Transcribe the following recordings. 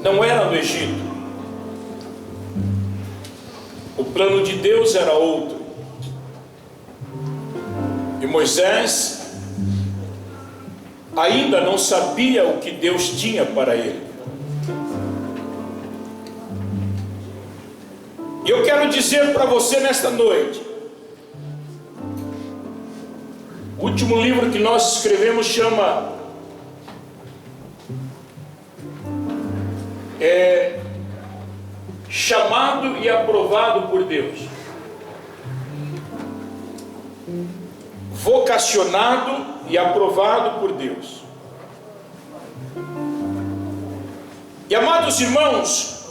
não era no Egito. O plano de Deus era outro. E Moisés ainda não sabia o que Deus tinha para ele. E eu quero dizer para você nesta noite, o último livro que nós escrevemos chama Chamado e Aprovado por Deus. Vocacionado e aprovado por Deus. E amados irmãos,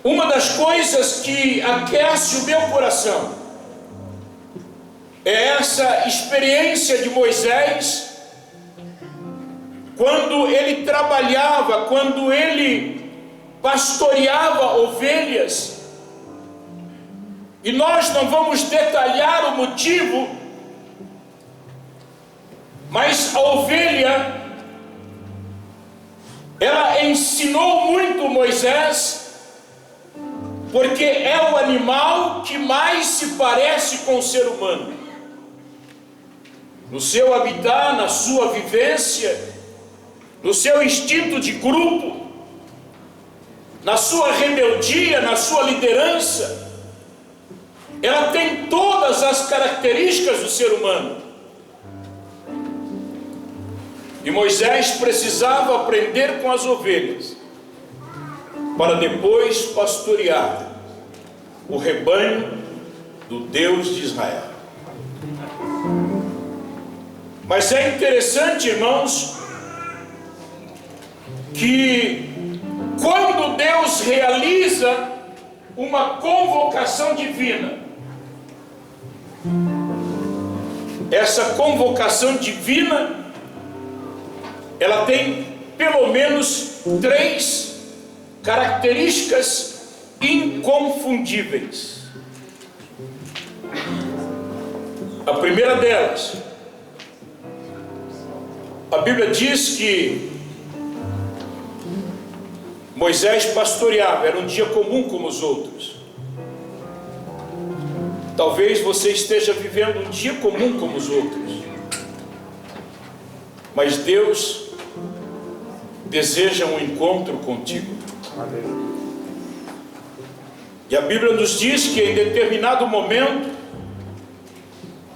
uma das coisas que aquece o meu coração é essa experiência de Moisés, quando ele trabalhava, quando ele pastoreava ovelhas. E nós não vamos detalhar o motivo, mas a ovelha, ela ensinou muito Moisés, porque é o animal que mais se parece com o ser humano. No seu habitat, na sua vivência, no seu instinto de grupo, na sua rebeldia, na sua liderança, ela tem todas as características do ser humano. E Moisés precisava aprender com as ovelhas, para depois pastorear o rebanho do Deus de Israel. Mas é interessante, irmãos, que quando Deus realiza uma convocação divina, essa convocação divina, ela tem pelo menos 3 características inconfundíveis. A primeira delas, a Bíblia diz que Moisés pastoreava, era um dia comum como os outros. Talvez você esteja vivendo um dia comum como os outros, mas Deus deseja um encontro contigo. E a Bíblia nos diz que em determinado momento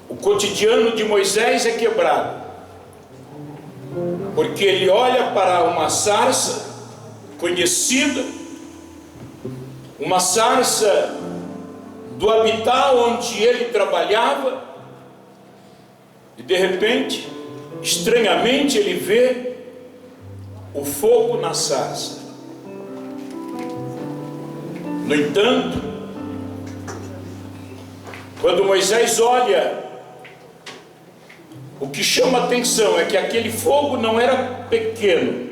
o cotidiano de Moisés é quebrado, porque ele olha para uma sarça conhecida, uma sarça do habitat onde ele trabalhava, e de repente, estranhamente, ele vê o fogo na sarça. No entanto, quando Moisés olha, o que chama atenção é que aquele fogo não era pequeno.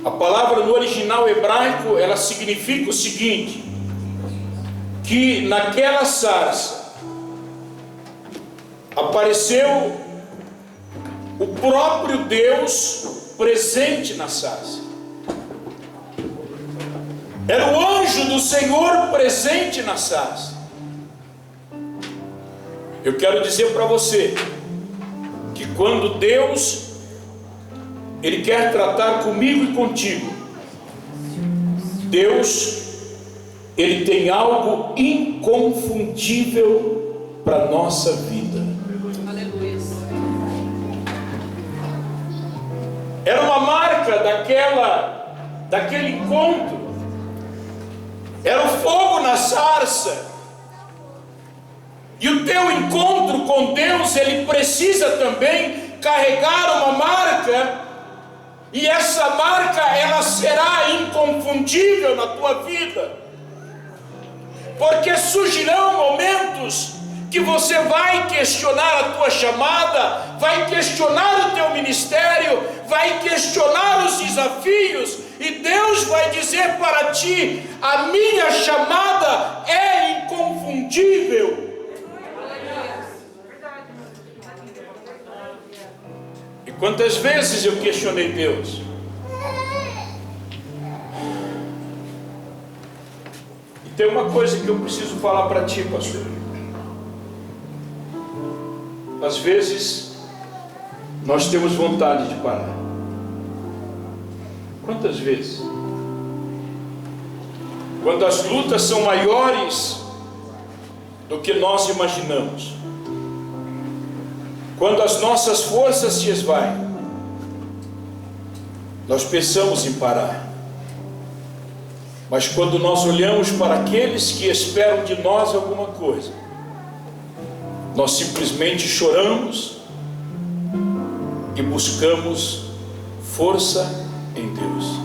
A palavra no original hebraico, ela significa o seguinte, que naquela sarça apareceu o próprio Deus presente na sarça. Era o anjo do Senhor presente na sarça. Eu quero dizer para você que quando Deus Ele quer tratar comigo e contigo, Deus, Ele tem algo inconfundível para a nossa vida. Aleluia. Era uma marca daquele encontro. Era o fogo na sarça. E o teu encontro com Deus, ele precisa também carregar uma marca. E essa marca, ela será inconfundível na tua vida. Porque surgirão momentos que você vai questionar a tua chamada, vai questionar o teu ministério, vai questionar os desafios, e Deus vai dizer para ti: a minha chamada é inconfundível. E quantas vezes eu questionei Deus? Tem uma coisa que eu preciso falar para ti, pastor. Às vezes nós temos vontade de parar. Quantas vezes? Quando as lutas são maiores do que nós imaginamos, quando as nossas forças se esvaem, nós pensamos em parar. Mas quando nós olhamos para aqueles que esperam de nós alguma coisa, nós simplesmente choramos e buscamos força em Deus.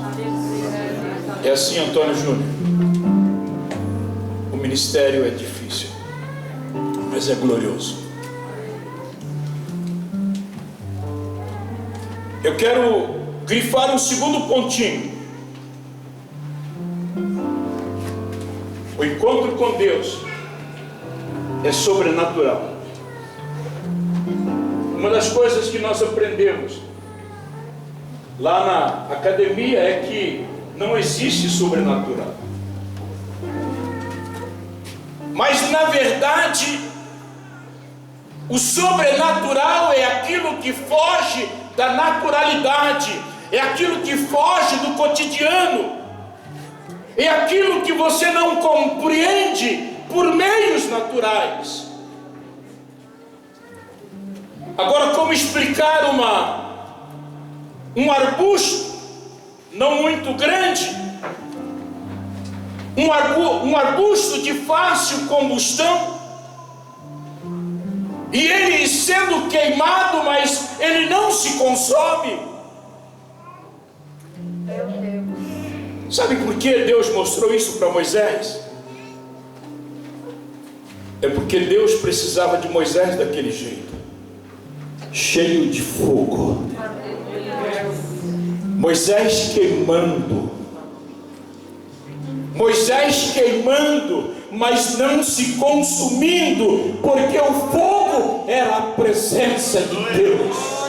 É assim, Antônio Júnior. O ministério é difícil, mas é glorioso. Eu quero grifar um segundo pontinho. O encontro com Deus é sobrenatural. Uma das coisas que nós aprendemos lá na academia é que não existe sobrenatural. Mas na verdade, o sobrenatural é aquilo que foge da naturalidade, é aquilo que foge do cotidiano, é aquilo que você não compreende por meios naturais. Agora, como explicar um arbusto não muito grande, um arbusto de fácil combustão, e ele sendo queimado, mas ele não se consome? Sabe por que Deus mostrou isso para Moisés? É porque Deus precisava de Moisés daquele jeito, cheio de fogo. Moisés queimando, mas não se consumindo, porque o fogo era a presença de Deus.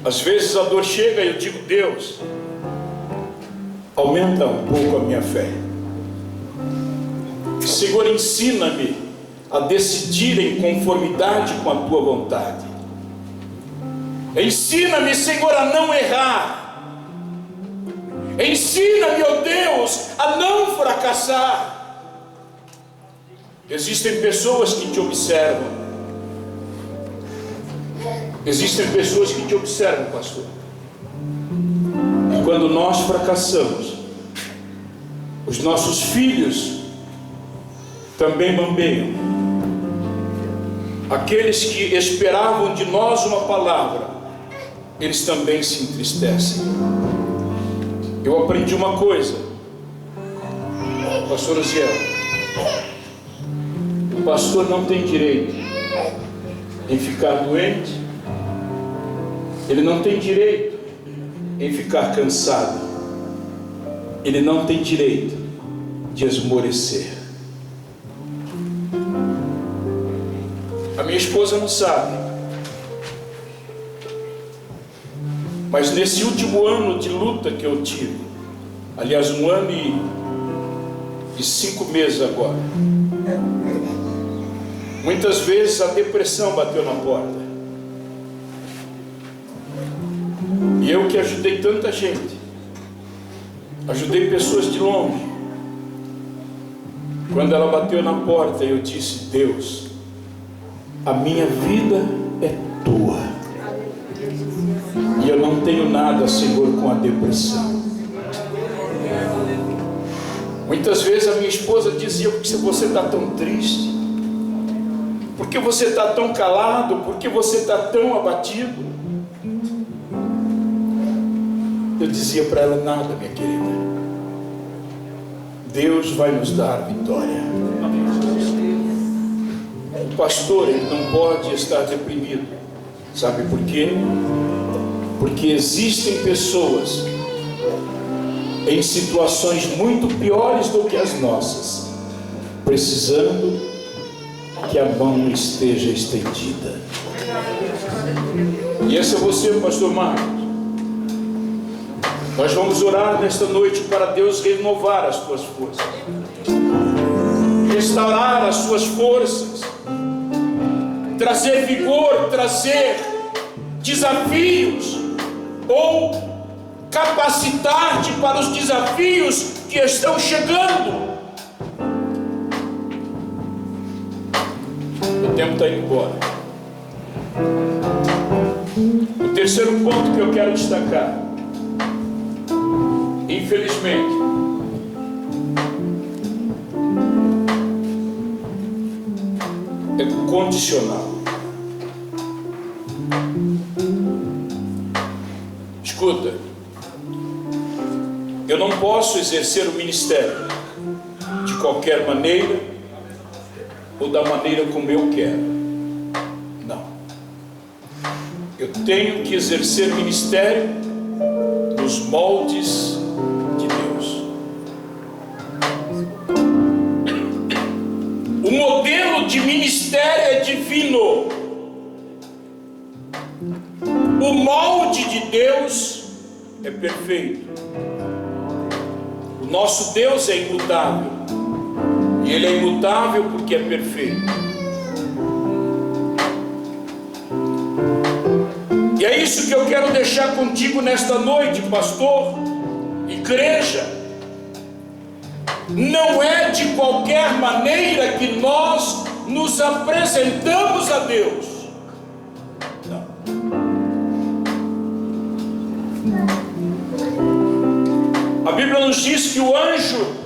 Às vezes a dor chega e eu digo: Deus, aumenta um pouco a minha fé. Senhor, ensina-me a decidir em conformidade com a tua vontade. Ensina-me, Senhor, a não errar. Ensina-me, ó Deus, a não fracassar. Existem pessoas que te observam. Existem pessoas que te observam, pastor. E quando nós fracassamos, os nossos filhos também bambeiam. Aqueles que esperavam de nós uma palavra, eles também se entristecem. Eu aprendi uma coisa, pastor Osiel: o pastor não tem direito em ficar doente, ele não tem direito em ficar cansado, ele não tem direito de esmorecer. A minha esposa não sabe, mas nesse último ano de luta que eu tive, aliás, 1 ano e 5 meses agora, muitas vezes a depressão bateu na porta. E eu que ajudei tanta gente, ajudei pessoas de longe, quando ela bateu na porta, eu disse: Deus, a minha vida é tua, e eu não tenho nada, Senhor, com a depressão. Muitas vezes a minha esposa dizia: por que você está tão triste? Por que você está tão calado? Por que você está tão abatido? Eu dizia para ela: nada, minha querida, Deus vai nos dar vitória. O pastor, ele não pode estar deprimido. Sabe por quê? Porque existem pessoas em situações muito piores do que as nossas, precisando que a mão esteja estendida. E esse é você, pastor Marcos. Nós vamos orar nesta noite para Deus renovar as tuas forças, restaurar as suas forças, trazer vigor, trazer desafios, ou capacitar-te para os desafios que estão chegando. O tempo está indo embora. O terceiro ponto que eu quero destacar, infelizmente, é condicional. Escuta, eu não posso exercer o ministério de qualquer maneira ou da maneira como eu quero. Não. Eu tenho que exercer ministério nos moldes de Deus. O modelo de ministério é divino. O molde de Deus é perfeito. O nosso Deus é imutável. E Ele é imutável porque é perfeito. E é isso que eu quero deixar contigo nesta noite, pastor, igreja. Não é de qualquer maneira que nós nos apresentamos a Deus. Não. A Bíblia nos diz que o anjo,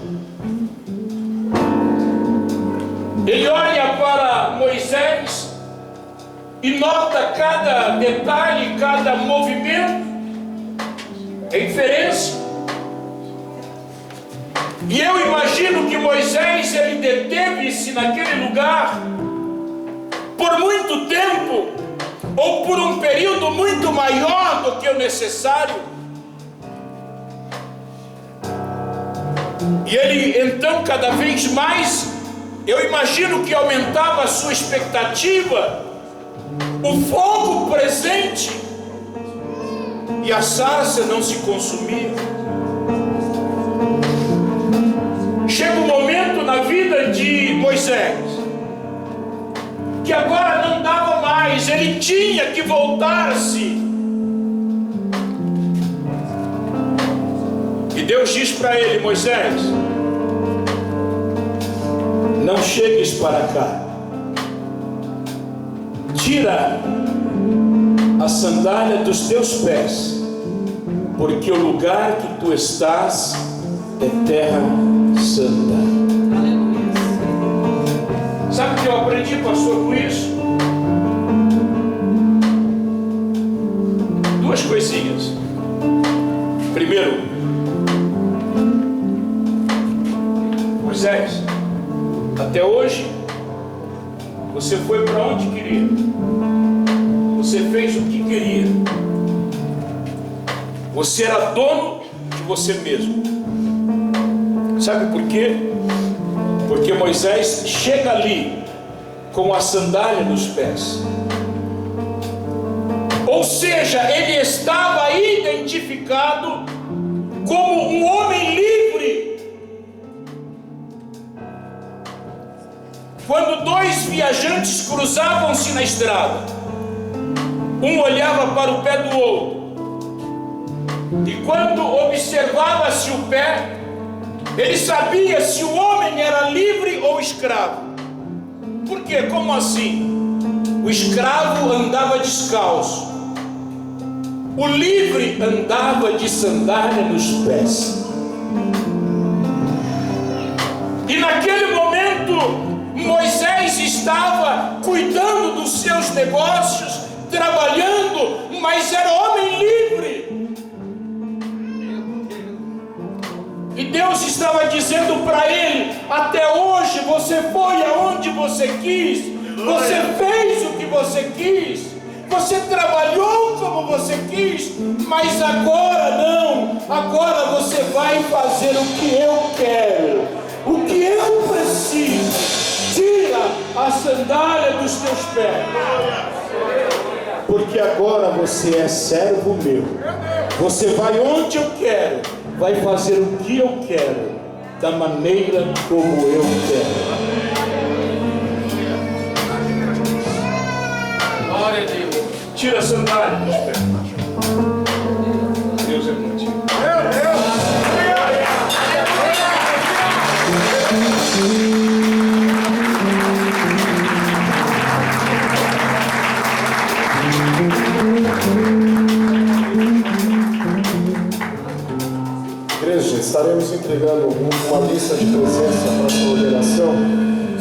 ele olha para Moisés e nota cada detalhe, cada movimento, referência. E eu imagino que Moisés, ele deteve-se naquele lugar por muito tempo, ou por um período muito maior do que o necessário. E ele então cada vez mais, eu imagino que aumentava a sua expectativa, o fogo presente, e a sarça não se consumia. Chega um momento na vida de Moisés que agora não dava mais, ele tinha que voltar-se. E Deus diz para ele: Moisés, não chegues para cá, tira a sandália dos teus pés, porque o lugar que tu estás é terra santa. Sabe o que eu aprendi, pastor, com isso? Duas coisinhas. Primeiro, Moisés, até hoje você foi para onde queria, você fez o que queria, você era dono de você mesmo. Sabe por quê? Porque Moisés chega ali com a sandália nos pés. Ou seja, ele estava identificado como um homem livre. Quando dois viajantes cruzavam-se na estrada, um olhava para o pé do outro, e quando observava-se o pé, ele sabia se o homem era livre ou escravo. Por quê? Como assim? O escravo andava descalço, o livre andava de sandália nos pés. E naquele momento Moisés estava cuidando dos seus negócios, trabalhando, mas era homem livre. E Deus estava dizendo para ele: até hoje você foi aonde você quis, você fez o que você quis, você trabalhou como você quis, mas agora não, agora você vai fazer o que eu quero, o que eu preciso. Tira a sandália dos teus pés, porque agora você é servo meu. Você vai onde eu quero, vai fazer o que eu quero, da maneira como eu quero. Glória a Deus. Tira a sandália dos pés. Deus é contigo. Meu Deus. Igreja, estaremos entregando uma lista de presença para a sua oração,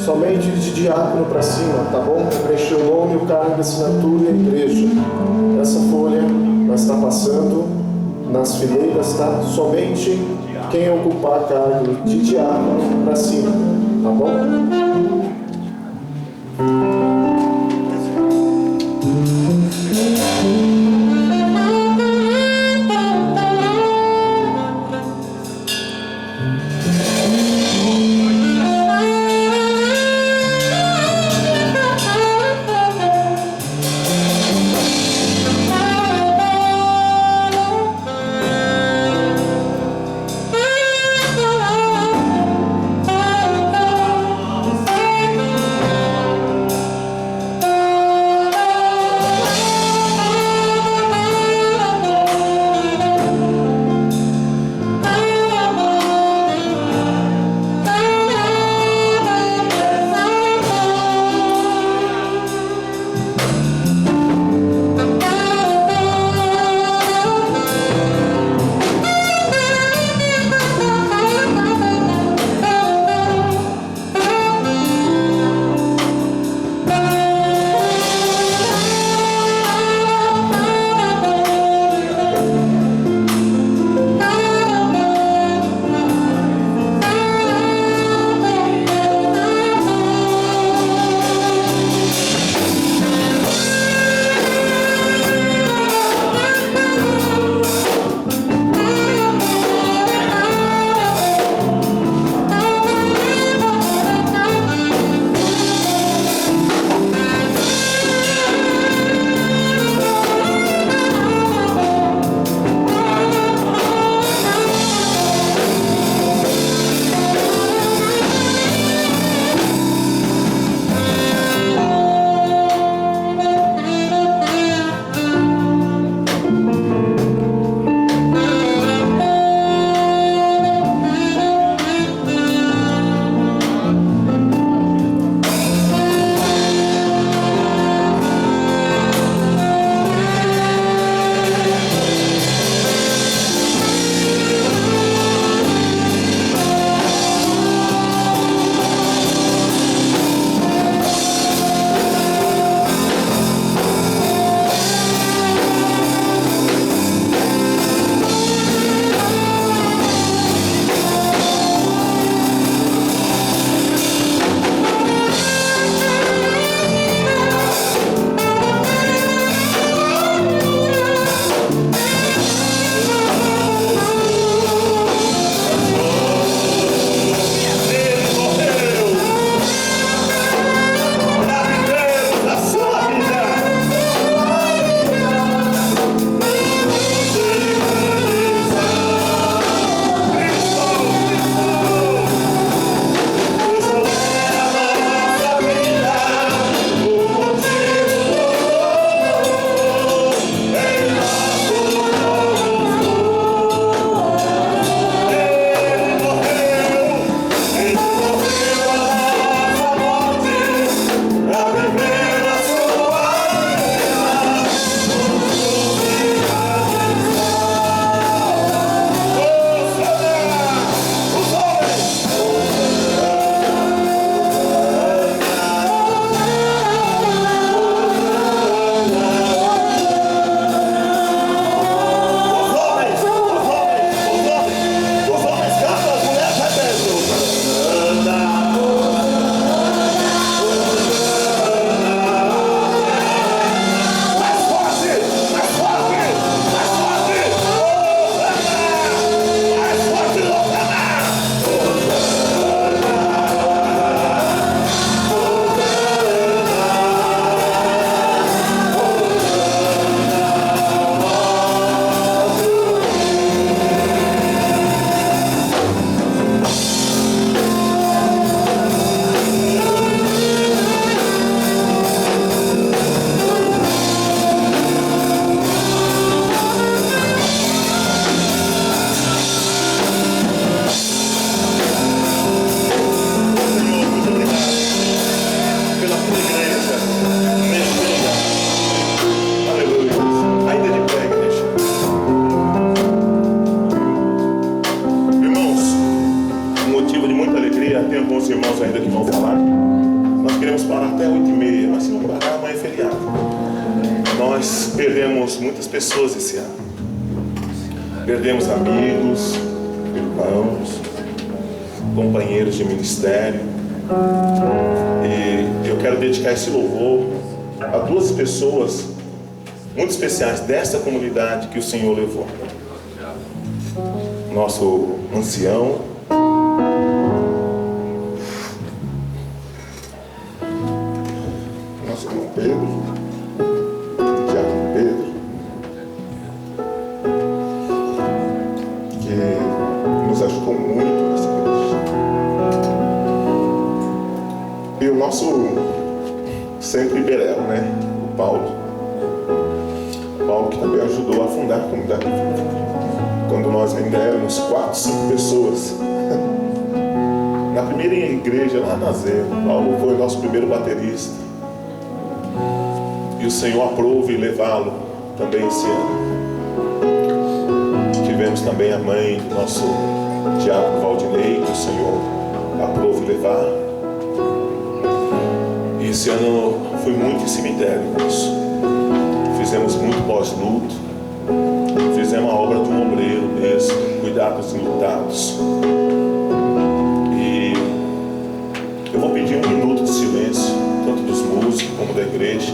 somente de diácono para cima, tá bom? Preencher o nome, o cargo de assinatura e a igreja. Essa folha vai estar passando nas fileiras, tá? Somente quem ocupar cargo de diácono para cima, tá bom? Nós perdemos muitas pessoas esse ano. Perdemos amigos, irmãos, companheiros de ministério. E eu quero dedicar esse louvor a duas pessoas muito especiais desta comunidade que o Senhor levou. Nosso ancião, nosso irmão Pedro, Diácono Pedro, que nos ajudou muito nessa igreja. E o nosso sempre Berel, né? O Paulo, que também ajudou a fundar a comunidade. Quando nós ainda éramos 4, 5 pessoas. Na primeira igreja, lá na Zé, Paulo foi o nosso primeiro baterista. E o Senhor aprove levá-lo também esse ano. Tivemos também a mãe do nosso diácono Valdinei, que o Senhor aprove levar. E esse ano fui muito em cemitério com isso. Fizemos muito pós-luto. Fizemos a obra de um obreiro mesmo, cuidar dos enlutados. E eu vou pedir 1 minuto de silêncio, tanto dos músicos como da igreja,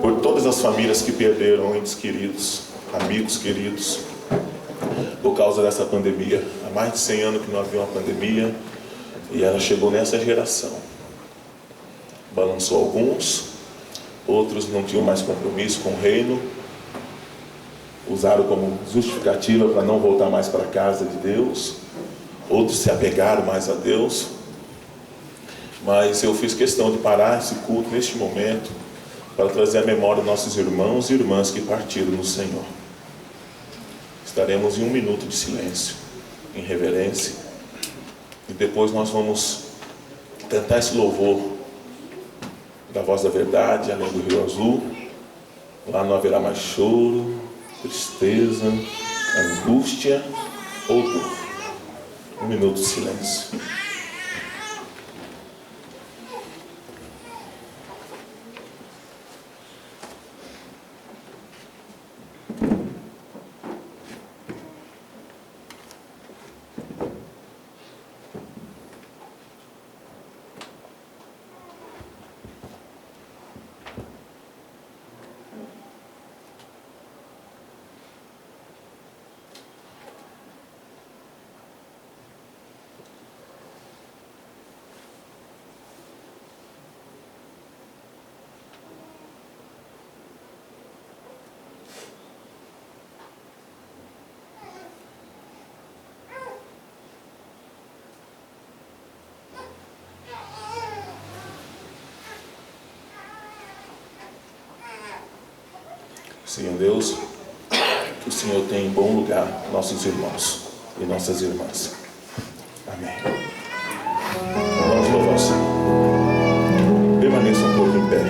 por todas as famílias que perderam entes queridos, amigos queridos, por causa dessa pandemia. Há mais de 100 anos que não havia uma pandemia, e ela chegou nessa geração. Balançou alguns, outros não tinham mais compromisso com o reino, usaram como justificativa para não voltar mais para a casa de Deus, outros se apegaram mais a Deus. Mas eu fiz questão de parar esse culto neste momento para trazer à memória dos nossos irmãos e irmãs que partiram no Senhor. Estaremos em 1 minuto de silêncio, em reverência, e depois nós vamos cantar esse louvor da Voz da Verdade, além do Rio Azul. Lá não haverá mais choro, tristeza, angústia ou dor. 1 minuto de silêncio. Senhor Deus, que o Senhor tenha em bom lugar nossos irmãos e nossas irmãs. Amém. Vamos louvar o Senhor. Permaneça um pouco em pé.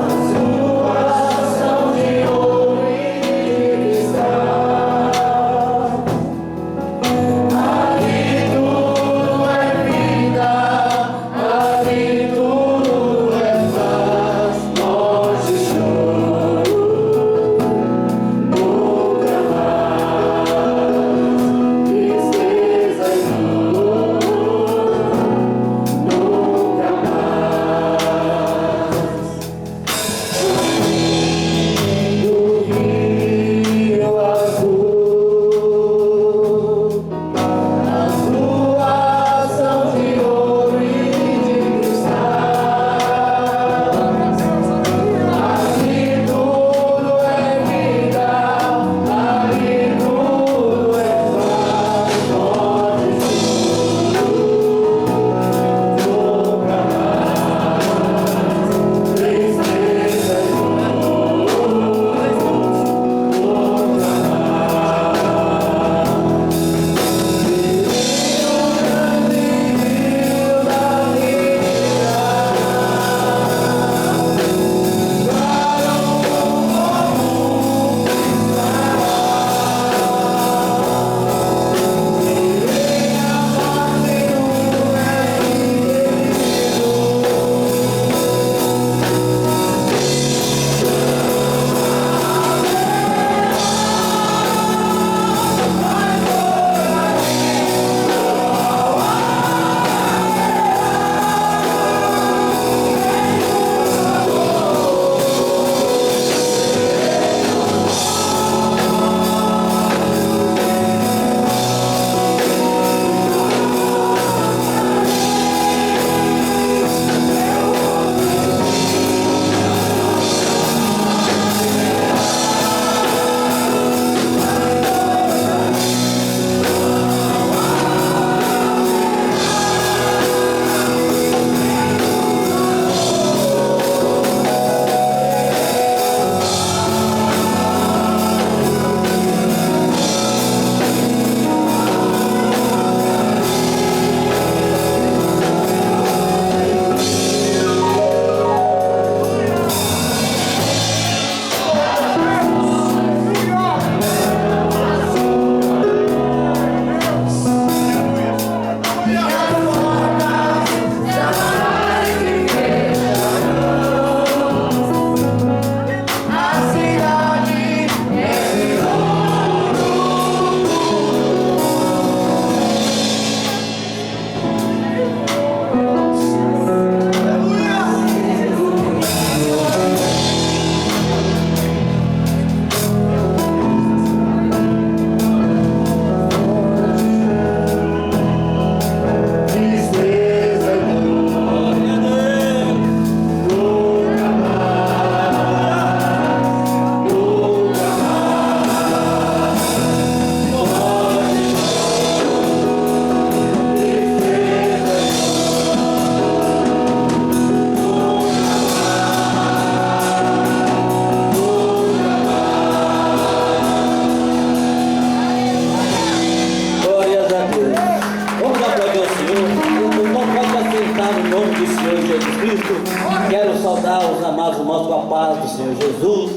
Azul, ação de ouro e cristal. nome do Senhor Jesus Cristo, quero saudar os amados irmãos com a paz do Senhor Jesus.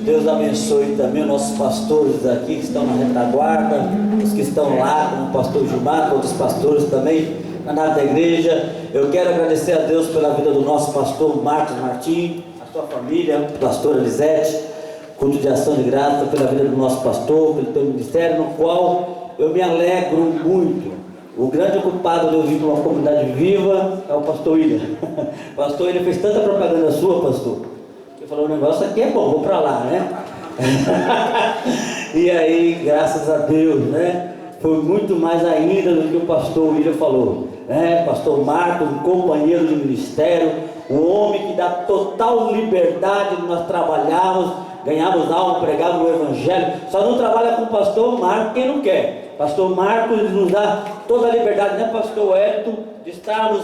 Deus abençoe também os nossos pastores aqui que estão na retaguarda, os que estão lá, como o pastor Gilmar, outros pastores também na nave da igreja. Eu quero agradecer a Deus pela vida do nosso pastor Marcos Martins, a sua família, pastora Lisete, culto de ação de graça pela vida do nosso pastor, pelo teu ministério, no qual eu me alegro muito. O grande ocupado de eu vir para uma comunidade viva é o pastor William. O pastor William fez tanta propaganda sua, pastor. Ele falou, o negócio aqui é bom, vou para lá, né? E aí, graças a Deus, né? Foi muito mais ainda do que o pastor William falou, né? Pastor Marcos, um companheiro de ministério, um homem que dá total liberdade, nós trabalhamos, ganhamos alma, pregamos o evangelho. Só não trabalha com o pastor Marcos quem não quer. Pastor Marcos nos dá toda a liberdade, né, pastor Wellington, de estarmos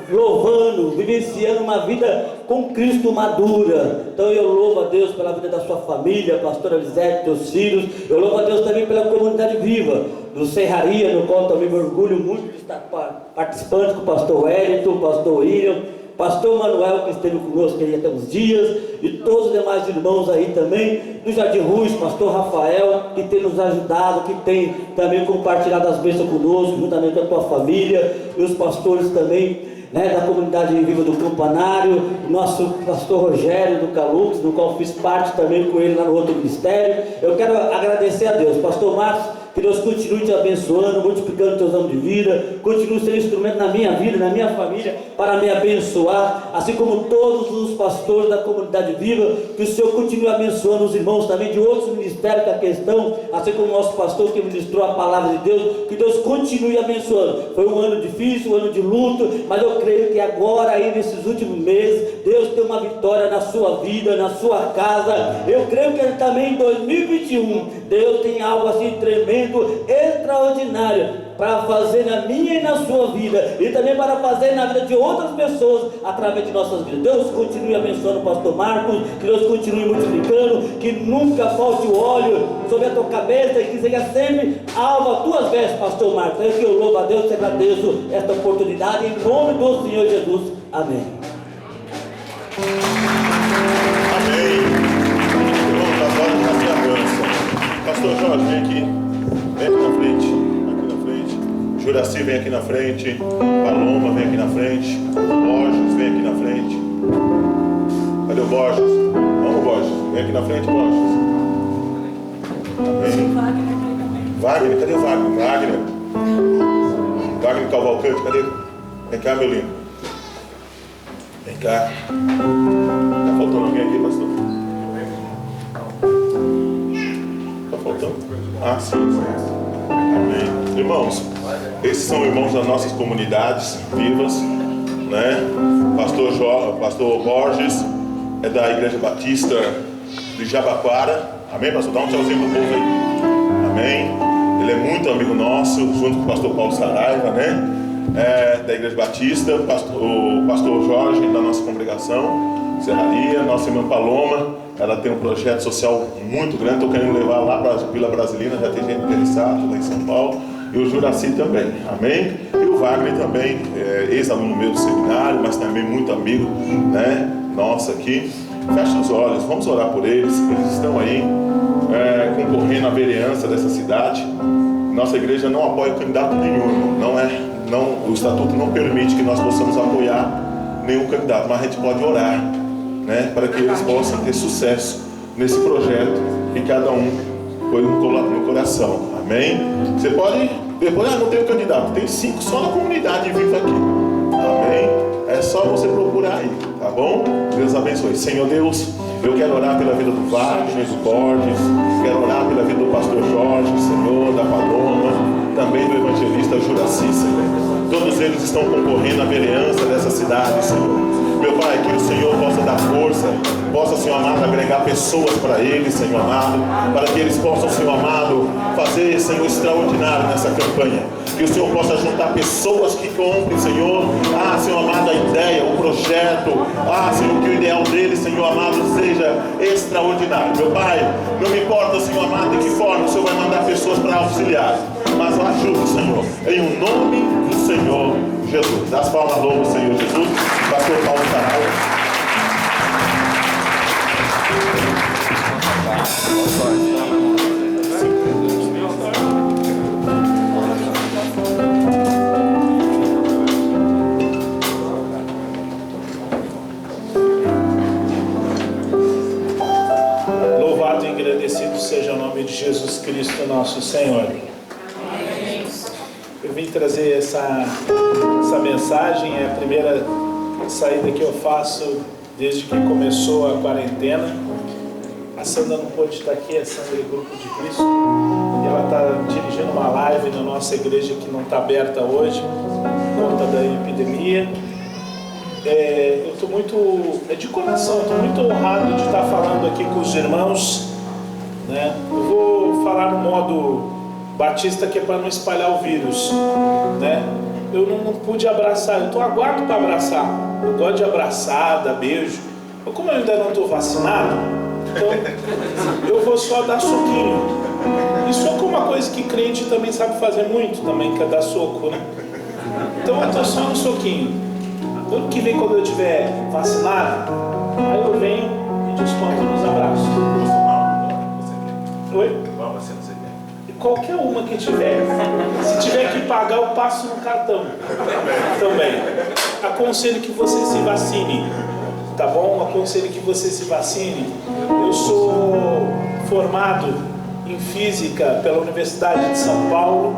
louvando, vivenciando uma vida com Cristo madura. Então eu louvo a Deus pela vida da sua família, pastora Lisete, teus filhos. Eu louvo a Deus também pela comunidade viva do Serraria, no qual também me orgulho muito de estar participando com o pastor Wellington, pastor William, pastor Manuel, que esteve conosco aí até uns dias, e todos os demais irmãos aí também, do Jardim Ruz, pastor Rafael, que tem nos ajudado, que tem também compartilhado as bênçãos conosco, juntamente com a tua família, e os pastores também, né, da comunidade viva do Campanário, nosso pastor Rogério do Calux, do qual fiz parte também com ele lá no outro ministério. Eu quero agradecer a Deus, pastor Marcos, que Deus continue te abençoando, multiplicando teus anos de vida, continue sendo instrumento na minha vida, na minha família, para me abençoar, assim como todos os pastores da comunidade viva, que o Senhor continue abençoando os irmãos também de outros ministérios da questão, assim como o nosso pastor que ministrou a palavra de Deus, que Deus continue abençoando. Foi um ano difícil, um ano de luto, mas eu creio que agora, aí nesses últimos meses, Deus tem uma vitória na sua vida, na sua casa. Eu creio que também em 2021, Deus tem algo assim tremendo, extraordinário para fazer na minha e na sua vida, e também para fazer na vida de outras pessoas através de nossas vidas. Deus continue abençoando o pastor Marcos, que Deus continue multiplicando, que nunca falte o óleo sobre a tua cabeça e que seja sempre alvo a tuas vestes, pastor Marcos. É que eu louvo a Deus e agradeço esta oportunidade em nome do Senhor Jesus. Amém. Amém. Pronto, agora já se avança. Pastor Jorge, vem aqui. Vem aqui na frente. Aqui na frente. Juraci, vem aqui na frente. Paloma, vem aqui na frente. Borges, vem aqui na frente. Cadê o Borges? Vamos, Borges. Vem aqui na frente, Borges. Amém. Wagner, cadê o Wagner? Wagner Cavalcante, cadê? Vem cá, meu lindo. Vem cá. Tá faltando alguém aqui, pastor? Tá faltando? Ah, sim. Amém. Irmãos, esses são irmãos das nossas comunidades vivas, né? Pastor Borges é da Igreja Batista de Jabaquara. Amém, pastor? Dá um tchauzinho pro povo aí. Amém. Ele é muito amigo nosso, junto com o pastor Paulo Saraiva, né? Da Igreja Batista, o pastor Jorge, da nossa congregação, Serraria, nossa irmã Paloma, ela tem um projeto social muito grande, estou querendo levar lá para a Vila Brasilina, já tem gente interessada lá em São Paulo, e o Juraci também, amém? E o Wagner também, ex-aluno meu do seminário, mas também muito amigo, né, nosso aqui. Fecha os olhos, vamos orar por eles estão aí, concorrendo à vereança dessa cidade. Nossa igreja não apoia candidato nenhum, o estatuto não permite que nós possamos apoiar nenhum candidato, mas a gente pode orar, né, para que eles possam ter sucesso nesse projeto que cada um põe no coração, amém? Você pode, depois, não tem um candidato, tem 5 só na comunidade viva aqui, amém? É só você procurar aí, tá bom? Deus abençoe. Senhor Deus, eu quero orar pela vida do Wagner, do Borges, quero orar pela vida do pastor Jorge, Senhor, da Paloma, também do evangelista Juraci, Senhor. Todos eles estão concorrendo à vereança dessa cidade, Senhor. Meu Pai, que o Senhor possa dar força, possa, Senhor amado, agregar pessoas para eles, Senhor amado, para que eles possam, Senhor amado, fazer, Senhor, extraordinário nessa campanha. Que o Senhor possa juntar pessoas que comprem, Senhor, Senhor amado, a ideia, o projeto, Senhor, que o ideal deles, Senhor amado, seja extraordinário. Meu Pai, não me importa, Senhor amado, de que forma o Senhor vai mandar pessoas para auxiliar, mas ajude, Senhor, em o nome do Senhor Jesus. Dá as palmas novas, Senhor Jesus. Pastor Paulo Saraiva. Louvado e agradecido seja o nome de Jesus Cristo, nosso Senhor. Eu vim trazer essa mensagem, é a primeira saída que eu faço desde que começou a quarentena. A Sandra não pôde estar aqui, a Sandra é Grupo de Cristo, e ela está dirigindo uma live na nossa igreja que não está aberta hoje, por conta da epidemia. Eu estou muito, de coração, estou muito honrado de estar falando aqui com os irmãos, né? Eu vou falar no modo batista, que é para não espalhar o vírus, né? Eu não pude abraçar, eu estou aguardo para abraçar, eu gosto de abraçar, dar beijo, mas como eu ainda não estou vacinado, então eu vou só dar soquinho. E soco é uma coisa que crente também sabe fazer muito, também, que é dar soco, né? Então eu estou só no soquinho. Ano que vem, quando eu estiver vacinado, aí eu venho e desconto nos abraços. Oi? Qual vacina você quer? Qualquer uma que tiver. Se tiver que pagar, eu passo no cartão. Também. Aconselho que você se vacine. Tá bom? Aconselho que você se vacine. Eu sou formado em Física pela Universidade de São Paulo.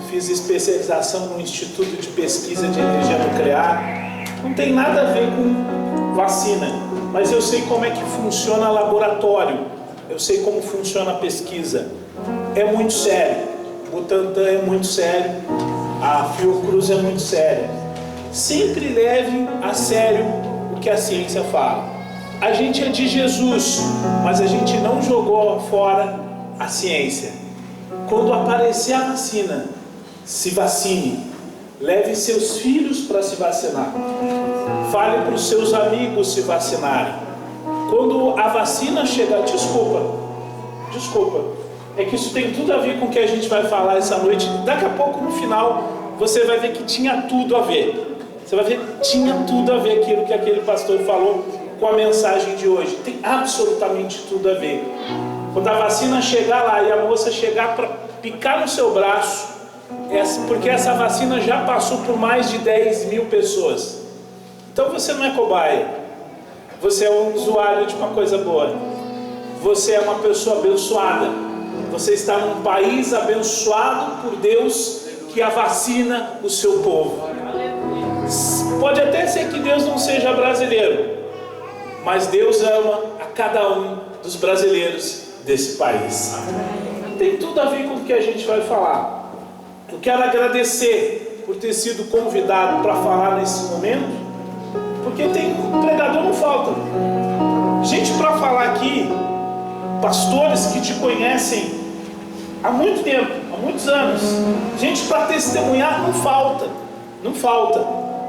Fiz especialização no Instituto de Pesquisa de Energia Nuclear. Não tem nada a ver com vacina, mas eu sei como é que funciona laboratório, eu sei como funciona a pesquisa. É muito sério, o Butantan é muito sério, a Fiocruz é muito séria. Sempre leve a sério o que a ciência fala. A gente é de Jesus, mas a gente não jogou fora a ciência. Quando aparecer a vacina, se vacine. Leve seus filhos para se vacinar. Fale para os seus amigos se vacinarem. Quando a vacina chegar, desculpa, é que isso tem tudo a ver com o que a gente vai falar essa noite. Daqui a pouco, no final, você vai ver que tinha tudo a ver. Você vai ver que tinha tudo a ver aquilo que aquele pastor falou com a mensagem de hoje. Tem absolutamente tudo a ver. Quando a vacina chegar lá e a moça chegar para picar no seu braço, porque essa vacina já passou por mais de 10 mil pessoas. Então você não é cobaia. Você é um usuário de uma coisa boa. Você é uma pessoa abençoada. Você está num país abençoado por Deus, que a vacina o seu povo. Pode até ser que Deus não seja brasileiro, mas Deus ama a cada um dos brasileiros desse país. Tem tudo a ver com o que a gente vai falar. Eu quero agradecer por ter sido convidado para falar nesse momento, porque tem pregador, não falta. Gente para falar aqui, pastores que te conhecem há muito tempo, há muitos anos. Gente para testemunhar, não falta.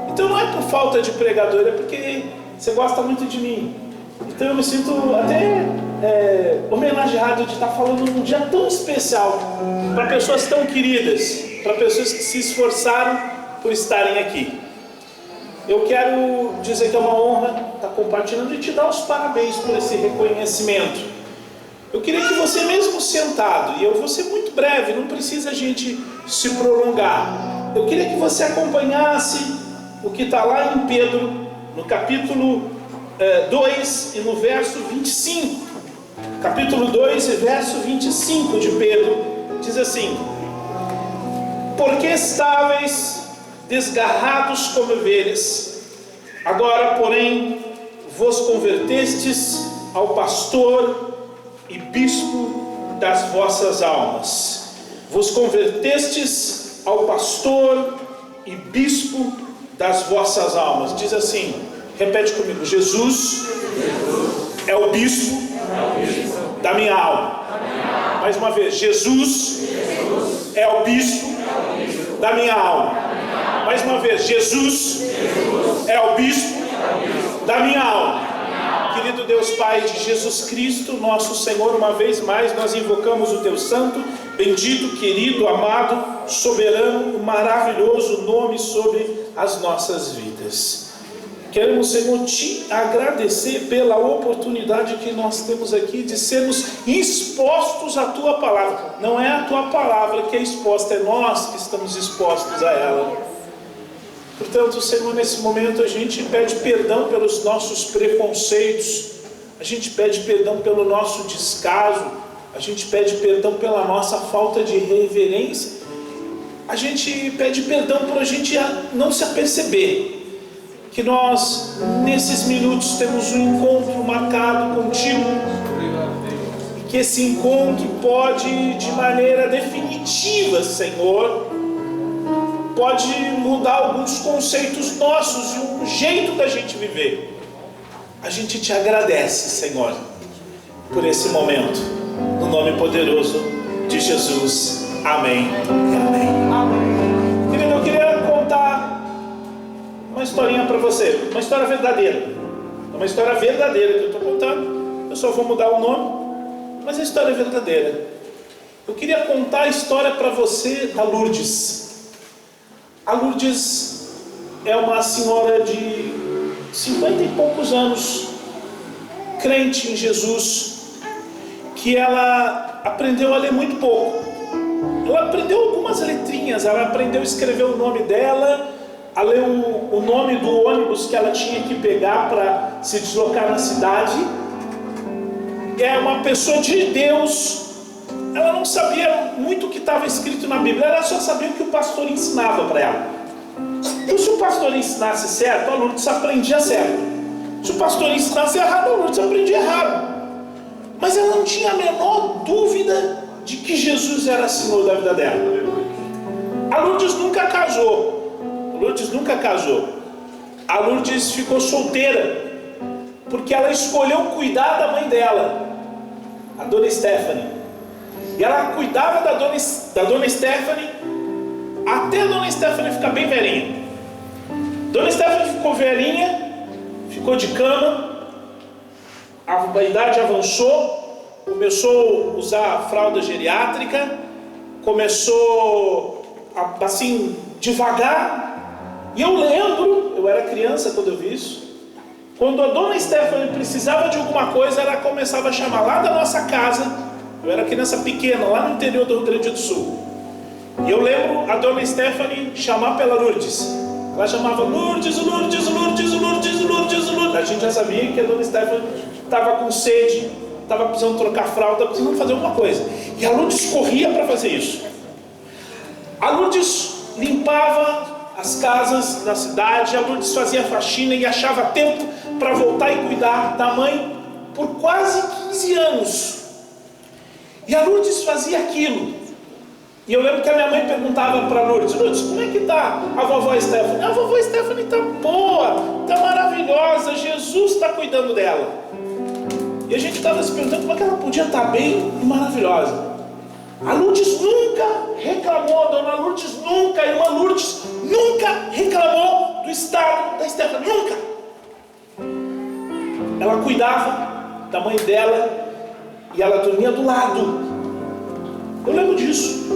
Então não é por falta de pregador, é porque você gosta muito de mim. Então eu me sinto até homenageado de estar falando num dia tão especial, para pessoas tão queridas, para pessoas que se esforçaram por estarem aqui. Eu quero dizer que é uma honra estar compartilhando e te dar os parabéns por esse reconhecimento. Eu queria que você mesmo sentado, e eu vou ser muito breve, não precisa a gente se prolongar. Eu queria que você acompanhasse o que está lá em Pedro, no capítulo 2 e no verso 25. Capítulo 2 e verso 25 de Pedro, diz assim: porque estáveis desgarrados como ovelhas, agora porém vos convertestes ao pastor e bispo das vossas almas. Vos convertestes ao pastor e bispo das vossas almas. Diz assim, repete comigo: Jesus é o bispo da minha alma. Mais uma vez, Jesus é o bispo da minha alma. Mais uma vez, Jesus é o bispo da minha alma. Querido Deus Pai de Jesus Cristo, nosso Senhor, uma vez mais nós invocamos o Teu santo, bendito, querido, amado, soberano, maravilhoso nome sobre as nossas vidas. Queremos, Senhor, te agradecer pela oportunidade que nós temos aqui de sermos expostos à Tua Palavra. Não é a Tua Palavra que é exposta, é nós que estamos expostos a ela. Portanto, Senhor, nesse momento a gente pede perdão pelos nossos preconceitos, a gente pede perdão pelo nosso descaso, a gente pede perdão pela nossa falta de reverência, a gente pede perdão por a gente não se aperceber que nós, nesses minutos, temos um encontro marcado contigo, e que esse encontro pode, de maneira definitiva, Senhor, pode mudar alguns conceitos nossos e um jeito da gente viver. A gente te agradece, Senhor, por esse momento, no nome poderoso de Jesus. Amém e amém. Querido, eu queria contar uma historinha para você, uma história verdadeira. É uma história verdadeira que eu estou contando, eu só vou mudar o nome, mas a história é verdadeira. Eu queria contar a história para você da Lourdes. A Lourdes é uma senhora de 50 e poucos anos, crente em Jesus, que ela aprendeu a ler muito pouco. Ela aprendeu algumas letrinhas, ela aprendeu a escrever o nome dela, a ler o nome do ônibus que ela tinha que pegar para se deslocar na cidade. É uma pessoa de Deus. Ela não sabia muito o que estava escrito na Bíblia, ela só sabia o que o pastor ensinava para ela. Então, se o pastor ensinasse certo, a Lourdes aprendia certo. Se o pastor ensinasse errado, a Lourdes aprendia errado. Mas ela não tinha a menor dúvida de que Jesus era Senhor da vida dela. A Lourdes nunca casou. A Lourdes nunca casou. A Lourdes ficou solteira, porque ela escolheu cuidar da mãe dela, a dona Stephanie. E ela cuidava da dona Stephanie até a dona Stephanie ficar bem velhinha. Dona Stephanie ficou velhinha, ficou de cama, a idade avançou, começou a usar fralda geriátrica, começou assim, devagar. E eu lembro, eu era criança quando eu vi isso, quando a dona Stephanie precisava de alguma coisa, ela começava a chamar lá da nossa casa. Eu era criança pequena, lá no interior do Rio Grande do Sul. E eu lembro a dona Stephanie chamar pela Lourdes. Ela chamava Lourdes, Lourdes, Lourdes, Lourdes, Lourdes, Lourdes. A gente já sabia que a dona Stephanie estava com sede, estava precisando trocar fralda, estava precisando fazer alguma coisa. E a Lourdes corria para fazer isso. A Lourdes limpava as casas na cidade, a Lourdes fazia faxina e achava tempo para voltar e cuidar da mãe por quase 15 anos. E a Lourdes fazia aquilo. E eu lembro que a minha mãe perguntava para a Lourdes: Lourdes, como é que está a vovó Stephanie? A vovó Stephanie está boa, está maravilhosa, Jesus está cuidando dela. E a gente estava se perguntando como é que ela podia estar bem e maravilhosa. A Lourdes nunca reclamou, a dona Lourdes nunca, a irmã Lourdes nunca reclamou do estado da Stephanie, nunca. Ela cuidava da mãe dela e ela dormia do lado. Eu lembro disso,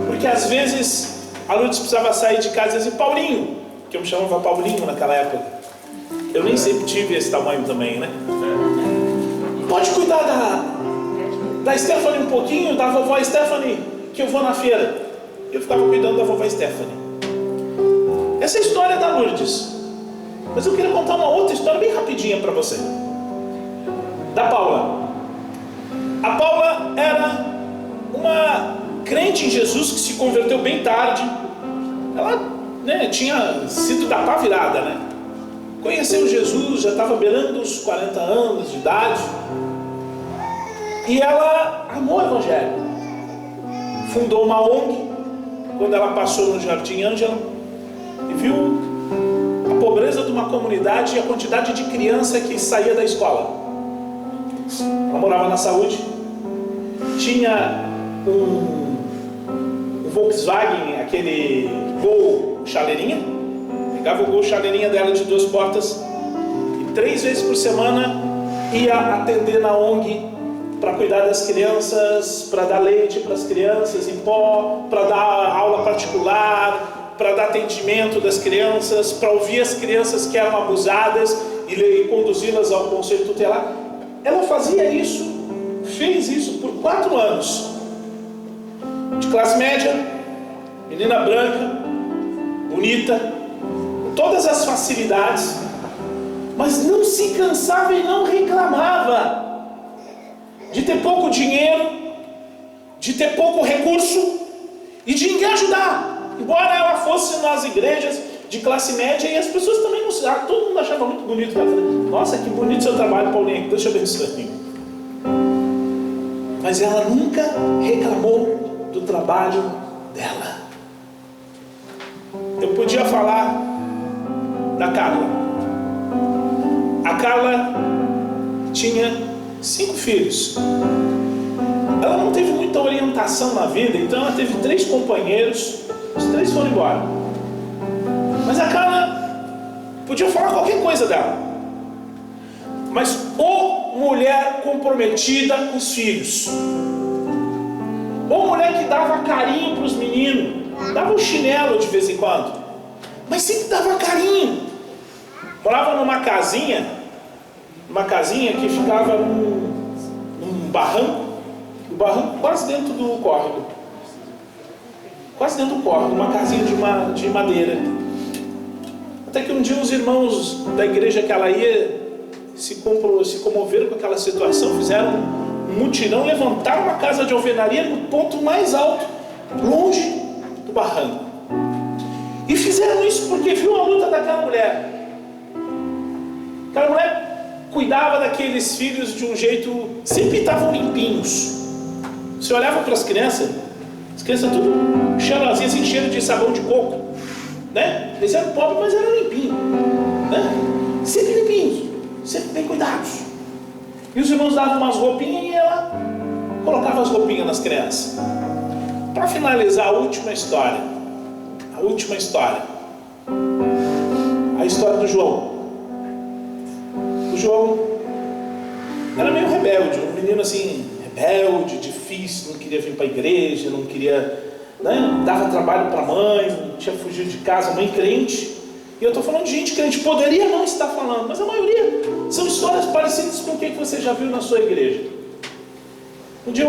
porque às vezes a Lourdes precisava sair de casa e dizer: Paulinho, que eu me chamava Paulinho naquela época. Eu nem sempre tive esse tamanho também, né? Pode cuidar da Stephanie um pouquinho, da vovó Stephanie, que eu vou na feira. Eu ficava cuidando da vovó Stephanie. Essa é a história da Lourdes. Mas eu queria contar uma outra história bem rapidinha para você. Da Paula. A Paula era uma crente em Jesus que se converteu bem tarde. Ela tinha sido da pá virada, né? Conheceu Jesus, já estava beirando os 40 anos de idade. E ela amou o Evangelho. Fundou uma ONG quando ela passou no Jardim Ângela e viu a pobreza de uma comunidade e a quantidade de criança que saía da escola. Ela morava na Saúde, tinha um Volkswagen, aquele Gol chaleirinha, pegava o Gol chaleirinha dela de 2 portas e 3 vezes por semana ia atender na ONG para cuidar das crianças, para dar leite para as crianças em pó, para dar aula particular, para dar atendimento das crianças, para ouvir as crianças que eram abusadas e conduzi-las ao conselho tutelar. Ela fazia isso, fez isso por 4 anos. De classe média, menina branca, bonita, com todas as facilidades, mas não se cansava e não reclamava de ter pouco dinheiro, de ter pouco recurso e de ninguém ajudar. Embora ela fosse nas igrejas de classe média e as pessoas também não, todo mundo achava muito bonito. Ela falava, nossa, que bonito seu trabalho, Paulinho, Deus te abençoe. Mas ela nunca reclamou do trabalho dela. Eu podia falar da Carla. A Carla tinha 5 filhos. Ela não teve muita orientação na vida, então ela teve 3 companheiros, os 3 foram embora. Mas a Carla podia falar qualquer coisa dela. Mas ou mulher comprometida com os filhos, ou mulher que dava carinho para os meninos, dava um chinelo de vez em quando, mas sempre dava carinho. Morava numa casinha que ficava num barranco, o barranco quase dentro do córrego. Quase dentro do córrego, uma casinha de madeira. Até que um dia os irmãos da igreja que ela ia se comoveram com aquela situação, fizeram um mutirão, levantaram uma casa de alvenaria no ponto mais alto, longe do barranco. E fizeram isso porque viu a luta daquela mulher. Aquela mulher cuidava daqueles filhos de um jeito, sempre estavam limpinhos. Você olhava para as crianças tudo cheirosinhas, assim, cheiro de sabão de coco, né? Eles eram pobres, mas eram limpinhos, né? Sempre limpinhos, sempre bem cuidados. E os irmãos davam umas roupinhas e ela colocava as roupinhas nas crianças. Para finalizar, a última história, a história do João. O João era meio rebelde, um menino assim, rebelde, difícil, não queria vir para a igreja, não queria, né? Dava trabalho para a mãe, tinha fugido de casa, mãe crente. E eu estou falando de gente crente, poderia não estar falando, mas a maioria são histórias parecidas com o que você já viu na sua igreja. Um dia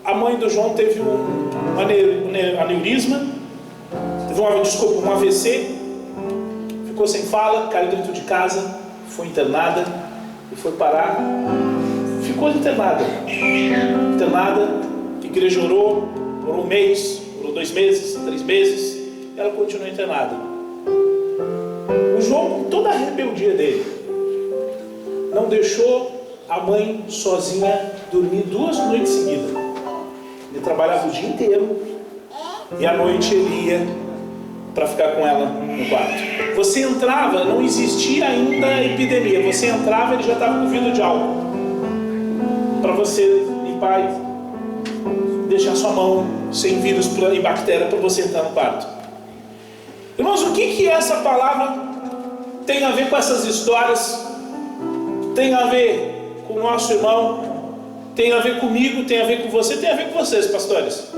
a mãe do João teve um aneurisma, teve um AVC, ficou sem fala, caiu dentro de casa, foi internada e foi parar. Ficou internada, a igreja orou 1 mês, orou 2 meses, 3 meses, ela continuou internada. O João, com toda a rebeldia dele, não deixou a mãe sozinha dormir 2 noites seguidas. Ele trabalhava o dia inteiro e à noite ele ia para ficar com ela no quarto. Você entrava, não existia ainda a epidemia, você entrava e ele já estava com vidro de álcool para você limpar e deixar sua mão sem vírus e bactéria para você entrar no quarto. Irmãos, o que essa palavra tem a ver com essas histórias? Tem a ver com o nosso irmão, tem a ver comigo, tem a ver com você, tem a ver com vocês, pastores.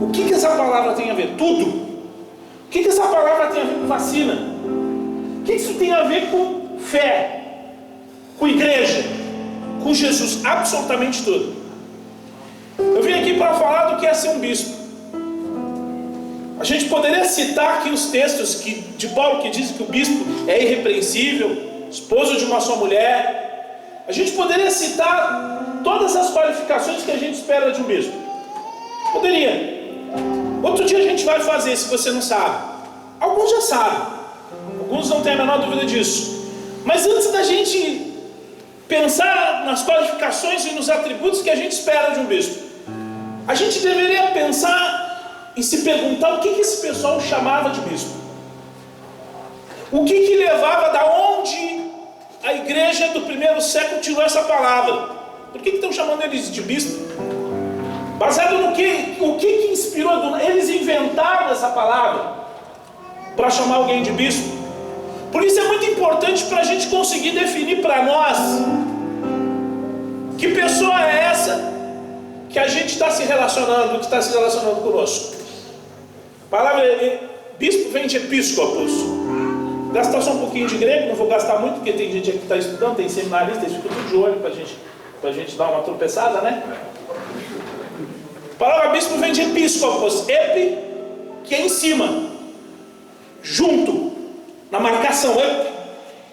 O que essa palavra tem a ver? Tudo. O que essa palavra tem a ver com vacina? O que isso tem a ver com fé, com igreja, com Jesus? Absolutamente tudo. Eu vim aqui para falar do que é ser um bispo. A gente poderia citar aqui os textos de Paulo que dizem que o bispo é irrepreensível, esposo de uma só mulher. A gente poderia citar todas as qualificações que a gente espera de um bispo. Poderia. Outro dia a gente vai fazer, se você não sabe. Alguns já sabem, alguns não têm a menor dúvida disso. Mas antes da gente pensar nas qualificações e nos atributos que a gente espera de um bispo, a gente deveria pensar e se perguntar o que esse pessoal chamava de bispo. O que levava, da onde a igreja do 1º século tirou essa palavra? Por que estão chamando eles de bispo? Baseado no o que inspirou? Eles inventaram essa palavra para chamar alguém de bispo. Por isso é muito importante para a gente conseguir definir para nós que pessoa é essa que a gente está se relacionando, que está se relacionando conosco. A palavra bispo vem de episcopos. Vou gastar só um pouquinho de grego, não vou gastar muito, porque tem gente aqui que está estudando, tem seminarista, eles ficam tudo de olho para a gente dar uma tropeçada, né? A palavra bispo vem de episcopos. Epi, que é em cima, junto, na marcação.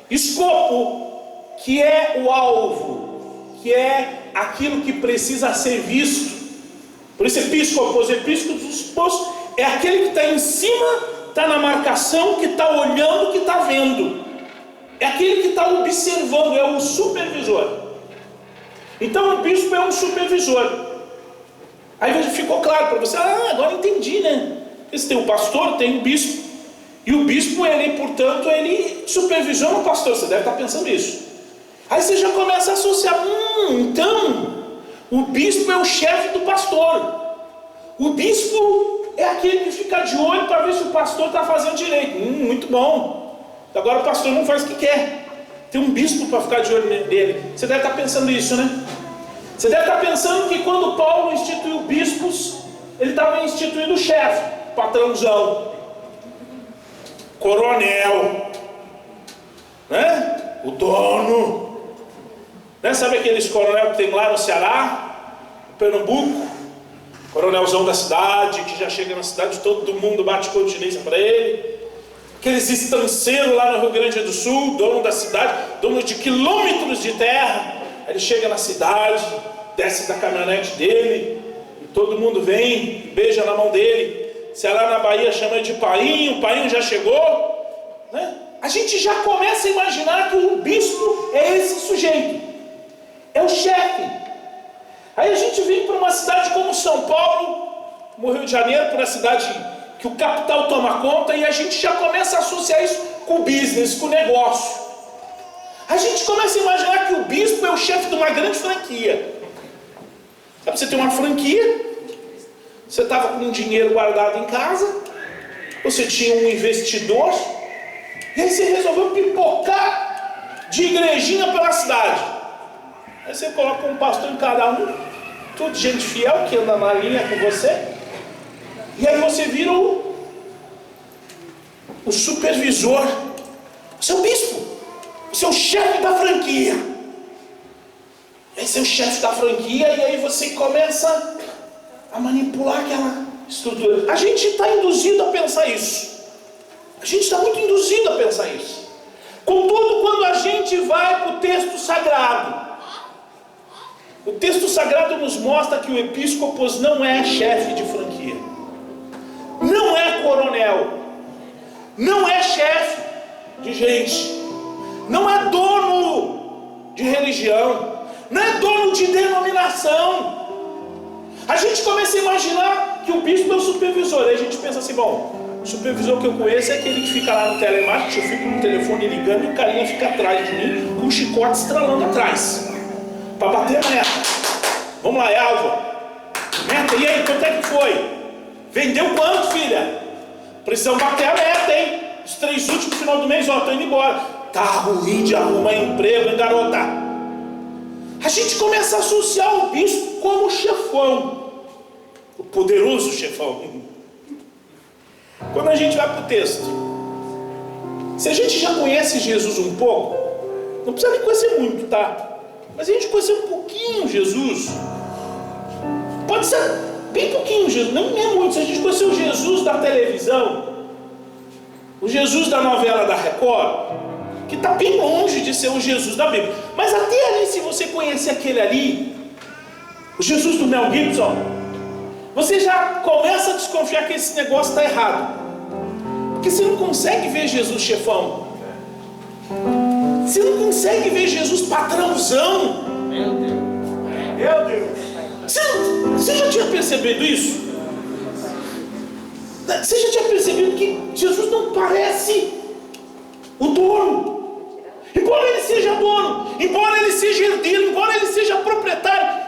Escopo, que é o alvo, que é aquilo que precisa ser visto. Por isso episcopos é aquele que está em cima, está na marcação, que está olhando, que está vendo. É aquele que está observando, é o supervisor. Então o bispo é um supervisor. Aí ficou claro para você, agora entendi, né? Você tem o pastor, tem o bispo. E o bispo, ele, portanto, ele supervisiona o pastor. Você deve estar pensando isso. Aí você já começa a associar, então, o bispo é o chefe do pastor. O bispo é aquele que fica de olho para ver se o pastor está fazendo direito. Muito bom. Agora o pastor não faz o que quer. Tem um bispo para ficar de olho nele. Você deve estar pensando isso, né? Você deve estar pensando que quando Paulo instituiu bispos, ele estava instituindo o chefe, patrãozão, coronel, né? O dono, né? Sabe aqueles coronel que tem lá no Ceará, Pernambuco, coronelzão da cidade, que já chega na cidade, todo mundo bate continência para ele. Aqueles estanceiros lá no Rio Grande do Sul, dono da cidade, dono de quilômetros de terra. Aí ele chega na cidade, desce da caminhonete dele, e todo mundo vem, beija na mão dele. Se é lá na Bahia chama de painho, o painho já chegou, né? A gente já começa a imaginar que o bispo é esse sujeito, é o chefe. Aí a gente vem para uma cidade como São Paulo, no Rio de Janeiro, para uma cidade que o capital toma conta, e a gente já começa a associar isso com o business, com o negócio. A gente começa a imaginar que o bispo é o chefe de uma grande franquia. Sabe, você tem uma franquia, você estava com um dinheiro guardado em casa, você tinha um investidor, e aí você resolveu pipocar de igrejinha pela cidade. Aí você coloca um pastor em cada um, tudo gente fiel que anda na linha com você, e aí você vira o supervisor, você é o bispo, você é o chefe da franquia. Esse é o chefe da franquia, e aí você começa a manipular aquela estrutura. A gente está induzido a pensar isso. A gente está muito induzido a pensar isso. Contudo, quando a gente vai para o texto sagrado, o texto sagrado nos mostra que o episcopos não é chefe de franquia, não é coronel, não é chefe de gente, não é dono de religião, não é dono de denominação. A gente começa a imaginar que o bispo é o supervisor. Aí a gente pensa assim, bom, o supervisor que eu conheço é aquele que fica lá no telemarketing, eu fico no telefone ligando e o carinha fica atrás de mim com um chicote estralando atrás para bater a meta. Vamos lá, Elva. Meta, e aí, quanto é que foi? Vendeu quanto, filha? Precisamos bater a meta, hein? Os 3 últimos final do mês, ó, tô indo embora. Tá ruim de arrumar emprego, hein, garota? A gente começa a associar o bispo como chefão, o poderoso chefão. Quando a gente vai para o texto, se a gente já conhece Jesus um pouco, não precisa nem conhecer muito, tá? Mas a gente conhecer um pouquinho Jesus, pode ser bem pouquinho Jesus, não é muito. Se a gente conhecer o Jesus da televisão, o Jesus da novela da Record, que está bem longe de ser o Jesus da Bíblia, mas até ali, se você conhecer aquele ali, o Jesus do Mel Gibson, você já começa a desconfiar que esse negócio está errado, porque você não consegue ver Jesus chefão, você não consegue ver Jesus patrãozão. Meu Deus, você já tinha percebido isso? Você já tinha percebido que Jesus não parece o dono? Embora ele seja dono, embora ele seja herdeiro, embora ele seja proprietário,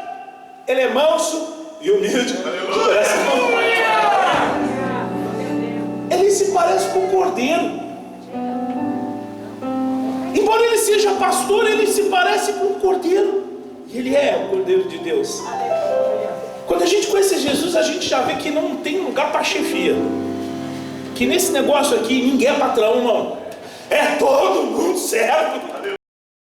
ele é manso e humilde. Ele se parece com o cordeiro. Embora ele seja pastor, ele se parece com o cordeiro. E ele é o cordeiro de Deus. Quando a gente conhece Jesus, a gente já vê que não tem lugar para chefia. que nesse negócio aqui ninguém é patrão, irmão. É todo mundo servo.